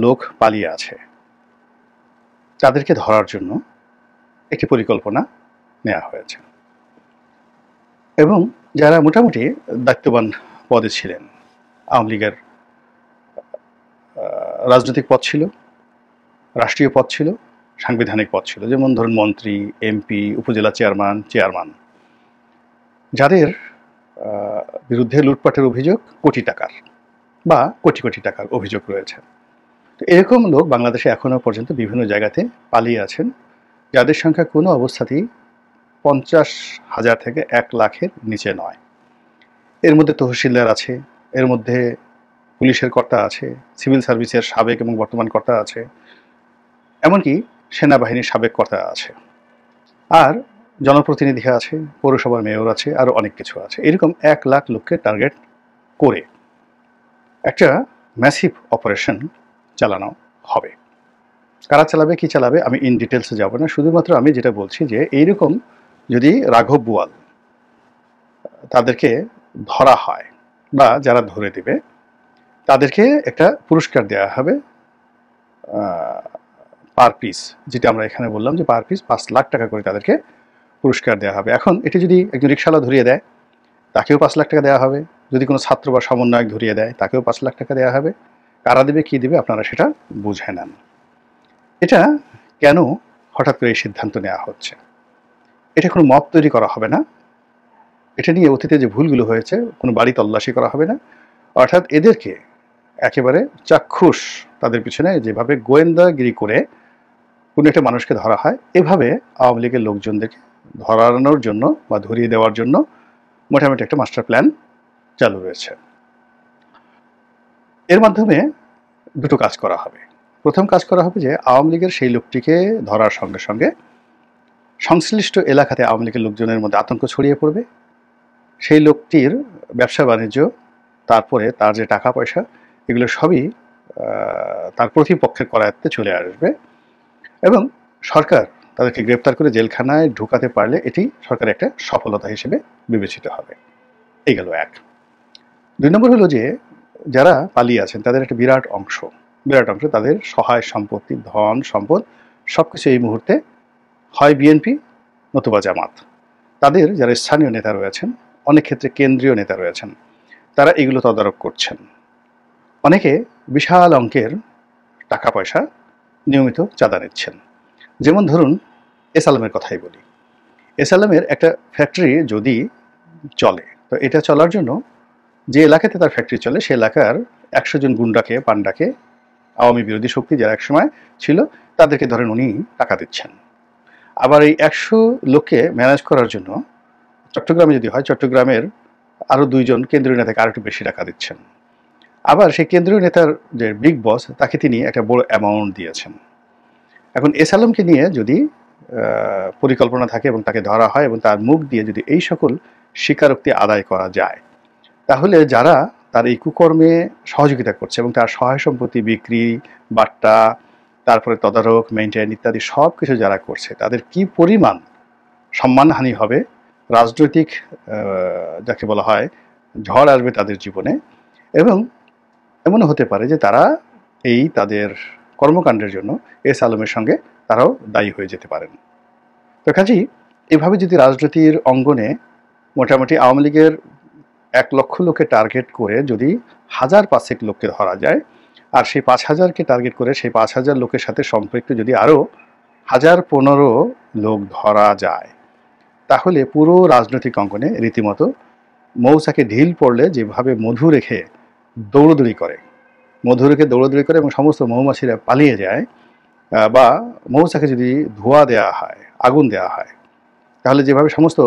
লোক পালিয়ে আছে, তাদেরকে ধরার জন্য একটি পরিকল্পনা নেওয়া হয়েছে। এবং যারা মোটামুটি দায়িত্ববান পদে ছিলেন, আওয়ামী লীগের রাজনৈতিক পদ ছিল, রাষ্ট্রীয় পদ ছিল, সাংবিধানিক পদ ছিল, যেমন ধরুন মন্ত্রী, এমপি, উপজেলা চেয়ারম্যান, যাদের বিরুদ্ধে লুটপাটের অভিযোগ কোটি টাকার বা কোটি কোটি টাকার অভিযোগ রয়েছে। তো এরকম লোক বাংলাদেশে এখনও পর্যন্ত বিভিন্ন জায়গাতে পালিয়ে আছেন, যাদের সংখ্যা কোনো অবস্থাতেই 50,000 থেকে 1 লাখের নিচে নয়। এর মধ্যে তহসিলদার আছে, এর মধ্যে পুলিশের কর্তা আছে, সিভিল সার্ভিসের সাবেক এবং বর্তমান কর্তা আছে, এমনকি সেনাবাহিনীর সাবেক কর্তা আছে, আর জনপ্রতিনিধি আছে, পৌরসভার মেয়র আছে, আরও অনেক কিছু আছে। এরকম 1 লাখ লোককে টার্গেট করে একটা ম্যাসিভ অপারেশন চালানো হবে। কারা চালাবে, কি চালাবে, আমি ইন ডিটেলসে যাব না। শুধুমাত্র আমি যেটা বলছি যে এইরকম যদি রাঘব বোয়াল তাদেরকে ধরা হয় বা যারা ধরে দিবে তাদেরকে একটা পুরস্কার দেওয়া হবে পার পিস, যেটা আমরা এখানে বললাম যে পার পিস 5 লাখ টাকা করে তাদেরকে পুরস্কার দেওয়া হবে। এখন এটি যদি একজন রিকশাওয়ালা ধরিয়ে দেয়, তাকেও 5 লাখ টাকা দেওয়া হবে। যদি কোনো ছাত্র বা সমন্বয়ক ধরিয়ে দেয়, তাকেও 5 লাখ টাকা দেওয়া হবে। কারা দেবে, কী দেবে, আপনারা সেটা বুঝে নেন। এটা কেন হঠাৎ করে এই সিদ্ধান্ত নেওয়া হচ্ছে? এটা কোনো মব তৈরি করা হবে না, এটা নিয়ে অতীতে যে ভুলগুলো হয়েছে কোনো বাড়ি তল্লাশি করা হবে না। অর্থাৎ এদেরকে একেবারে চাক্ষুষ তাদের পিছনে যেভাবে গোয়েন্দাগিরি করে কোনো একটা মানুষকে ধরা হয়, এভাবে আওয়ামী লীগের লোকজনদেরকে ধরানোর জন্য বা ধরিয়ে দেওয়ার জন্য মোটামুটি একটা মাস্টার প্ল্যান চালু রয়েছে। এর মাধ্যমে দুটো কাজ করা হবে। প্রথম কাজ করা হবে যে আওয়ামী লীগের সেই লোকটিকে ধরার সঙ্গে সঙ্গে সংশ্লিষ্ট এলাকাতে আওয়ামী লীগের লোকজনের মধ্যে আতঙ্ক ছড়িয়ে পড়বে। সেই লোকটির ব্যবসা বাণিজ্য, তারপরে তার যে টাকা পয়সা, এগুলো সবই তার প্রতিপক্ষের করায়ত্তে চলে আসবে এবং সরকার তাদেরকে গ্রেপ্তার করে জেলখানায় ঢুকাতে পারলে এটি সরকারের একটা সফলতা হিসেবে বিবেচিত হবে। এই গেল এক। 2 নম্বর হলো যে যারা পালিয়ে আছেন তাদের একটা বিরাট অংশ তাদের সহায় সম্পত্তি, ধন সম্পদ সবকিছু এই মুহূর্তে হয় বিএনপি নতুবা জামাত। তাদের যারা স্থানীয় নেতা রয়েছেন, অনেক ক্ষেত্রে কেন্দ্রীয় নেতা রয়েছেন, তারা এগুলো তদারক করছেন। অনেকে বিশাল অঙ্কের টাকা পয়সা নিয়মিত চাঁদা নিচ্ছেন। যেমন ধরুন এস আলমের কথাই বলি। এস আলমের একটা ফ্যাক্টরি যদি চলে, তো এটা চলার জন্য যে এলাকাতে তার ফ্যাক্টরি চলে সে এলাকার 100 জন গুন্ডাকে, পান্ডাকে, আওয়ামী বিরোধী শক্তি যারা একসময় ছিল তাদেরকে ধরেন উনি টাকা দিচ্ছেন। আবার এই 100 লোককে ম্যানেজ করার জন্য চট্টগ্রামে যদি হয়, চট্টগ্রামের আরও 2 জন কেন্দ্রীয় নেতাকে আরও একটু বেশি টাকা দিচ্ছেন। আবার সেই কেন্দ্রীয় নেতার যে বিগ বস, তাকে তিনি একটা বড় অ্যামাউন্ট দিয়েছেন। এখন এস আলমকে নিয়ে যদি পরিকল্পনা থাকে এবং তাকে ধরা হয় এবং তার মুখ দিয়ে যদি এই সকল স্বীকারোক্তি আদায় করা যায়, তাহলে যারা তার এই কুকর্মে সহযোগিতা করছে এবং তার সহায় সম্পত্তি বিক্রি, বাট্টা, তারপরে তদারক, মেইনটেইন ইত্যাদি সব কিছু যারা করছে, তাদের কি পরিমাণ সম্মানহানি হবে, রাজনৈতিক যাকে বলা হয় ঝড় আসবে তাদের জীবনে, এবং এমনও হতে পারে যে তারা এই তাদের কর্মকাণ্ডের জন্য এস আলমের সঙ্গে তারাও দায়ী হয়ে যেতে পারেন। তো কাজেই এভাবে যদি রাজনীতির অঙ্গনে মোটামুটি আওয়ামী লীগের 1 লক্ষ লোককে টার্গেট করে যদি 1000-5 লোককে ধরা যায়, আর সেই 5000কে টার্গেট করে সেই 5000 লোকের সাথে সম্পৃক্ত যদি আরও 1015 লোক ধরা যায়, তাহলে পুরো রাজনৈতিক অঙ্গনে রীতিমতো মৌচাকে ঢিল পড়লে যেভাবে মধু রেখে দৌড়দৌড়ি করে এবং সমস্ত মৌমাছিরা পালিয়ে যায়, বা মৌচাকে যদি ধোঁয়া দেওয়া হয়, আগুন দেওয়া হয়, তাহলে যেভাবে সমস্ত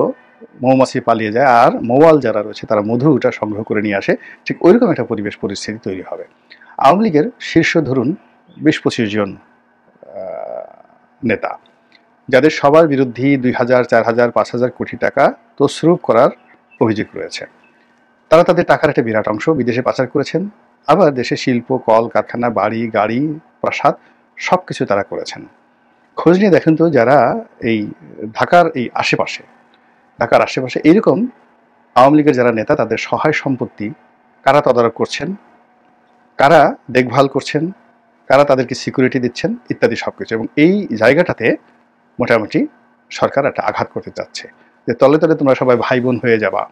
মৌমাছি পালিয়ে যায় আর মৌয়াল যারা রয়েছে তারা মধুটা সংগ্রহ করে নিয়ে আসে, ঠিক ওইরকম একটা পরিবেশ পরিস্থিতি তৈরি হবে। আওয়ামী লীগের শীর্ষ ধরুন 20-25 জন নেতা, যাদের সবার বিরুদ্ধেই 2000, 4000, 5000 কোটি টাকা তছরূপ করার অভিযোগ রয়েছে, তারা তাদের টাকার একটা বিরাট অংশ বিদেশে পাচার করেছেন। আবার দেশে শিল্প, কল কারখানা, বাড়ি গাড়ি, প্রাসাদ সব কিছু তারা করেছেন। খোঁজ নিয়ে দেখেন তো যারা এই ঢাকার আশেপাশে এইরকম আওয়ামী লীগের যারা নেতা, তাদের সহায় সম্পত্তি কারা তদারক করছেন, কারা দেখভাল করছেন, কারা তাদেরকে সিকিউরিটি দিচ্ছেন ইত্যাদি সব কিছু। এবং এই জায়গাটাতে মোটামুটি সরকার একটা আঘাত করতে চাচ্ছে যে তলে তলে তোমরা সবাই ভাই বোন হয়ে যাবা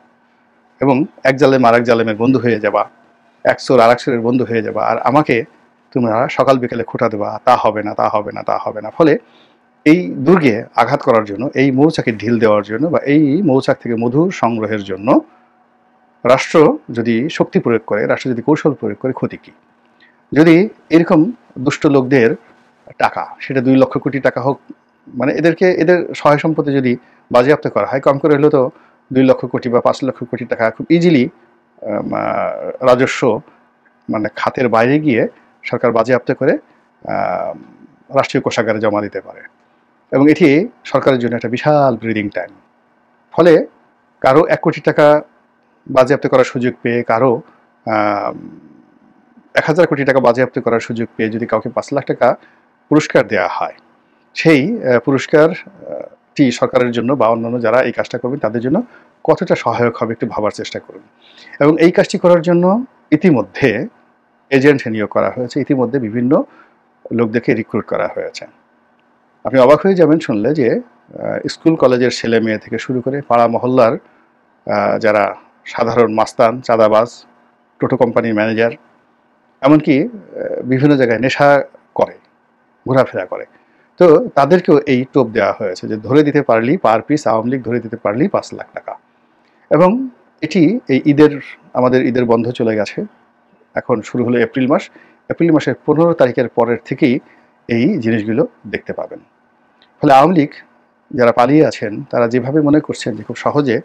এবং এক জালেম আর এক জালেমের বন্ধু হয়ে যাবা, এক চোর আর এক চোরের বন্ধু হয়ে যাবা, আর আমাকে তোমরা সকাল বিকেলে খোঁটা দেবা, তা হবে না, তা হবে না, তা হবে না। ফলে এই দুর্গে আঘাত করার জন্য, এই মৌচাকে ঢিল দেওয়ার জন্য বা এই মৌচাক থেকে মধু সংগ্রহের জন্য রাষ্ট্র যদি শক্তি প্রয়োগ করে, রাষ্ট্র যদি কৌশল প্রয়োগ করে, ক্ষতি কি? যদি এরকম দুষ্ট লোকদের টাকা, সেটা 2 লক্ষ কোটি টাকা হোক, মানে এদের সহায় সম্পত্তি যদি বাজেয়াপ্ত করা হয়, কম করে হলেও তো 2 লক্ষ কোটি বা 5 লক্ষ কোটি টাকা খুব ইজিলি রাজস্ব মানে খাতের বাইরে গিয়ে সরকার বাজেয়াপ্ত করে রাষ্ট্রীয় কোষাগারে জমা দিতে পারে, এবং এটি সরকারের জন্য একটা বিশাল ব্রিদিং টাইম। ফলে কারো 1 কোটি টাকা বাজেয়াপ্ত করার সুযোগ পেয়ে, কারো 1000 কোটি টাকা বাজেয়াপ্ত করার সুযোগ পেয়ে যদি কাউকে 5 লাখ টাকা পুরস্কার দেওয়া হয়, সেই পুরস্কারটি সরকারের জন্য বা অন্যান্য যারা এই কাজটা করবেন তাদের জন্য কতটা সহায়ক হবে একটু ভাবার চেষ্টা করুন। এবং এই কাজটি করার জন্য ইতিমধ্যে এজেন্ট নিয়োগ করা হয়েছে, ইতিমধ্যে বিভিন্ন লোকদেরকে রিক্রুট করা হয়েছে। আপনি অবাক হয়ে যাবেন শুনলে যে স্কুল কলেজের ছেলে মেয়ে থেকে শুরু করে পাড়া মহল্লার যারা সাধারণ মাস্তান, চাঁদাবাজ, টোটো কোম্পানির ম্যানেজার, এমনকি বিভিন্ন জায়গায় নেশা করে, ঘোরাফেরা করে, তো তাদেরকেও এই টোপ দেওয়া হয়েছে যে ধরে দিতে পারলেই পার পিস আওয়ামী লীগ ধরে দিতে পারলেই 5 লাখ টাকা। এবং এটি এই আমাদের ঈদের বন্ধ চলে গেছে, এখন শুরু হলো এপ্রিল মাস। এপ্রিল মাসের 15 তারিখের পরের থেকেই এই জিনিসগুলো দেখতে পাবেন। ফলে আওয়ামী লীগ যারা পালিয়ে আছেন তারা যেভাবে মনে করছেন যে খুব সহজে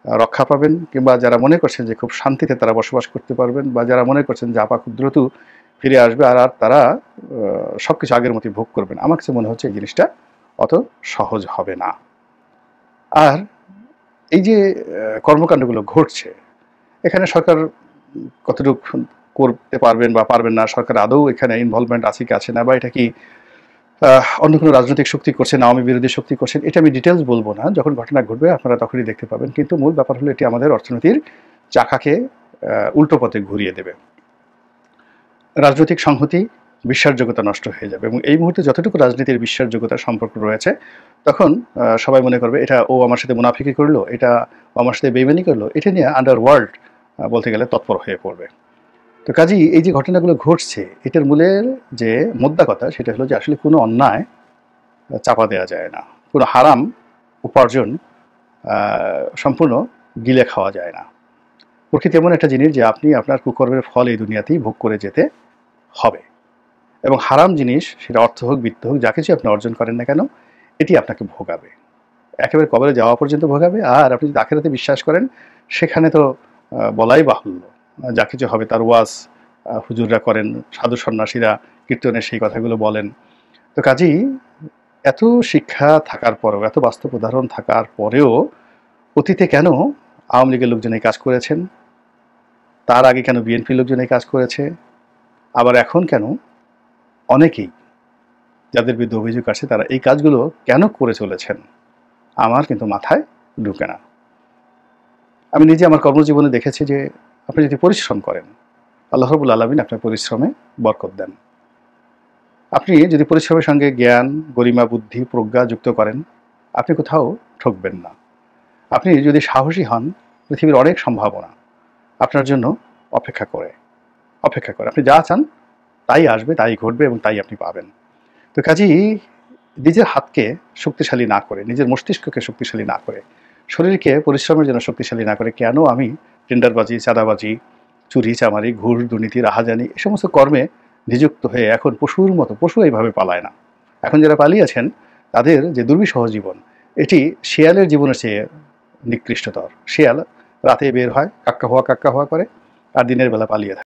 রক্ষা পাবেন, কিংবা যারা মনে করছেন যে খুব শান্তিতে তারা বসবাস করতে পারবেন, বা যারা মনে করছেন যে আপা খুব দ্রুত ফিরে আসবে আর তারা সব কিছু আগের মতোই ভোগ করবেন, আমার কাছে মনে হচ্ছে এই জিনিসটা অত সহজ হবে না। আর এই যে কর্মকাণ্ডগুলো ঘটছে, এখানে সরকার কতটুকু করতে পারবেন বা পারবেন না, সরকার আদৌ এখানে ইনভলভমেন্ট আছে কি আছে না, বা এটা কি অন্য কোনো রাজনৈতিক শক্তি করছেন, আওয়ামী বিরোধী শক্তি করছেন, এটা আমি ডিটেলস বলবো না, যখন ঘটনা ঘটবে আপনারা তখনই দেখতে পাবেন। কিন্তু মূল ব্যাপার হলো এটি আমাদের অর্থনীতির চাকাকে উল্টো পথে ঘুরিয়ে দেবে, রাজনৈতিক সংহতি, বিশ্বাসযোগ্যতা নষ্ট হয়ে যাবে। এবং এই মুহূর্তে যতটুকু রাজনীতির বিশ্বাসযোগ্যতার সম্পর্ক রয়েছে, তখন সবাই মনে করবে এটা ও আমার সাথে মুনাফিকি করলো, এটা আমার সাথে বেইমানি করলো, এটা নিয়ে আন্ডারওয়ার্ল্ড বলতে গেলে তৎপর হয়ে পড়বে। তো কাজেই এই যে ঘটনাগুলো ঘটছে, এটার মূলের যে মোদ্দা কথা সেটা হলো যে আসলে কোনো অন্যায় চাপা দেওয়া যায় না, কোনো হারাম উপার্জন সম্পূর্ণ গিলে খাওয়া যায় না। প্রকৃতি এমন একটা জিনিস যে আপনি আপনার কুকর্মের ফল এই দুনিয়াতেই ভোগ করে যেতে হবে, এবং হারাম জিনিস সেটা অর্থ হোক, বিত্ত হোক, যা কিছু আপনি অর্জন করেন না কেন, এটি আপনাকে ভোগাবে, একেবারে কবরে যাওয়া পর্যন্ত ভোগাবে। আর আপনি যদি আখিরাতে বিশ্বাস করেন, সেখানে তো বলাই বাহুল্য, যা কিছু হবে তার ওয়াজ হুজুররা করেন, সাধু সন্ন্যাসীরা কীর্তনের সেই কথাগুলো বলেন। তো কাজেই এত শিক্ষা থাকার পরেও, এত বাস্তব উদাহরণ থাকার পরেও অতীতে কেন আওয়ামী লীগের লোকজন এই কাজ করেছেন, তার আগে কেন বিএনপির লোকজন এই কাজ করেছে, আবার এখন কেন অনেকেই যাদের বিরুদ্ধে অভিযোগ আছে তারা এই কাজগুলো কেন করে চলেছেন, আমার কিন্তু মাথায় ঢুকে না। আমি নিজে আমার কর্মজীবনে দেখেছি যে আপনি যদি পরিশ্রম করেন, আল্লাহ রাব্বুল আলামিন আপনার পরিশ্রমে বরকত দেন। আপনি যদি পরিশ্রমের সঙ্গে জ্ঞান, গরিমা, বুদ্ধি, প্রজ্ঞা যুক্ত করেন, আপনি কোথাও ঠকবেন না। আপনি যদি সাহসী হন, পৃথিবীর অনেক সম্ভাবনা আপনার জন্য অপেক্ষা করে। আপনি যা চান তাই আসবে, তাই ঘটবে, এবং তাই আপনি পাবেন। তো কাজেই নিজের হাতকে শক্তিশালী না করে, নিজের মস্তিষ্ককে শক্তিশালী না করে, শরীরকে পরিশ্রমের জন্য শক্তিশালী না করে কেন আমি টেন্ডারবাজি, চাঁদাবাজি, চুরি চামারি, ঘুষ, দুর্নীতি, রাহাজানি এই সমস্ত কর্মে নিযুক্ত হয়ে এখন পশুর মতো, পশু এইভাবে পালায় না। এখন যারা পালিয়েছেন তাদের যে দুর্বিষহ জীবন, এটি শেয়ালের জীবনের চেয়ে নিকৃষ্টতর। শেয়াল রাতে বের হয়, কাক্কা হওয়া করে, আর দিনের বেলা পালিয়ে থাকে।